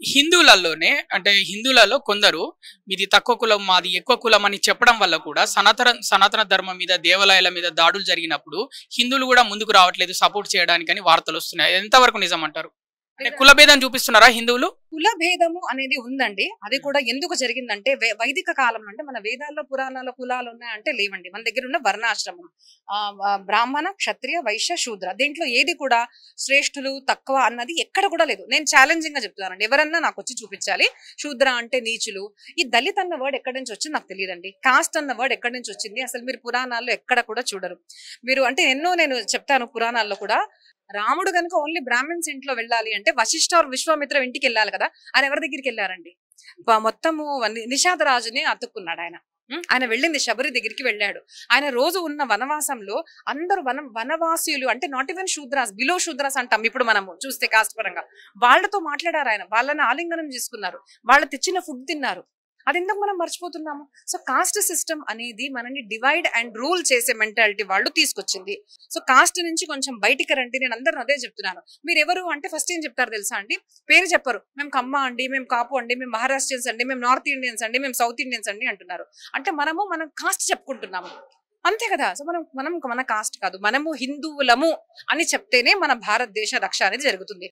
హిందువులలోనే అంటే హిందువులలో కొందరు మీది తక్కువ కులం మాది ఎక్కువ కులం అని చెప్పడం వల్ల కూడా సనాతన ధర్మం మీద దేవాలయాల మీద దాడులు జరిగినప్పుడు హిందువులు కూడా ముందుకు రావట్లేదు సపోర్ట్ చేయడానికి అని వార్తలు వస్తున్నాయి. ఎంతవరకు నిజం అంటారు? అంటే కుల భేదం చూపిస్తున్నారా హిందువులు? కుల భేదము అనేది ఉందండి. అది కూడా ఎందుకు జరిగిందంటే వైదిక కాలంలో, అంటే మన వేదాల్లో పురాణాల కులాలు ఉన్నాయంటే లేవండి. మన దగ్గర ఉన్న వర్ణాశ్రమం, బ్రాహ్మణ క్షత్రియ వైశ్య శూద్ర, దీంట్లో ఏది కూడా శ్రేష్ఠులు తక్కువ అన్నది ఎక్కడ కూడా లేదు. నేను ఛాలెంజింగ్ గా చెప్తున్నానండి, ఎవరన్నా నాకు వచ్చి చూపించాలి. శూద్ర అంటే నీచులు, ఈ దళిత్ అన్న వర్డ్ ఎక్కడి నుంచి వచ్చింది నాకు తెలియదండి. కాస్ట్ అన్న వర్డ్ ఎక్కడి నుంచి వచ్చింది అసలు మీరు పురాణాల్లో ఎక్కడ కూడా చూడరు. మీరు అంటే ఎన్నో నేను చెప్తాను పురాణాల్లో కూడా. రాముడు కనుక ఓన్లీ బ్రాహ్మణ్స్ ఇంట్లో వెళ్ళాలి అంటే వశిష్ఠ విశ్వామిత్ర ఇంటికి వెళ్ళాలి కదా. ఆయన ఎవరి దగ్గరికి వెళ్ళారండి? మొత్తము నిషాద రాజుని అతుక్కున్నాడు ఆయన. ఆయన వెళ్ళింది శబరి దగ్గరికి వెళ్ళాడు. ఆయన రోజు ఉన్న వనవాసంలో అందరూ వనవాసీయులు అంటే not even Shudras, below Shudras అంటాం ఇప్పుడు మనము చూస్తే కాస్ట్ పరంగా, వాళ్ళతో మాట్లాడారు ఆయన. వాళ్ళని ఆలింగనం చేసుకున్నారు, వాళ్ళు తెచ్చిన ఫుడ్ తిన్నారు. అది ఎందుకు మనం మర్చిపోతున్నాము? సో కాస్ట్ సిస్టమ్ అనేది మనని డివైడ్ అండ్ రూల్ చేసే మెంటాలిటీ వాళ్ళు తీసుకొచ్చింది. సో కాస్ట్ నుంచి కొంచెం బయటికి రండి. నేను అందరూ అదే చెప్తున్నాను. మీరు ఎవరు అంటే ఫస్ట్ ఏం చెప్తారు తెలుసా అండి? పేరు చెప్పరు. మేము కమ్మ అండి, మేము కాపు అండి, మేము మహారాష్ట్రియన్స్ అండి, మేము నార్త్ ఇండియన్స్ అండి, మేము సౌత్ ఇండియన్స్ అండి అంటున్నారు. అంటే మనం కాస్ట్ చెప్పుకుంటున్నాము అంతే కదా. సో మన కాస్ట్ కాదు, మనము హిందువులము అని చెప్తేనే మన భారతదేశ రక్ష అనేది జరుగుతుంది.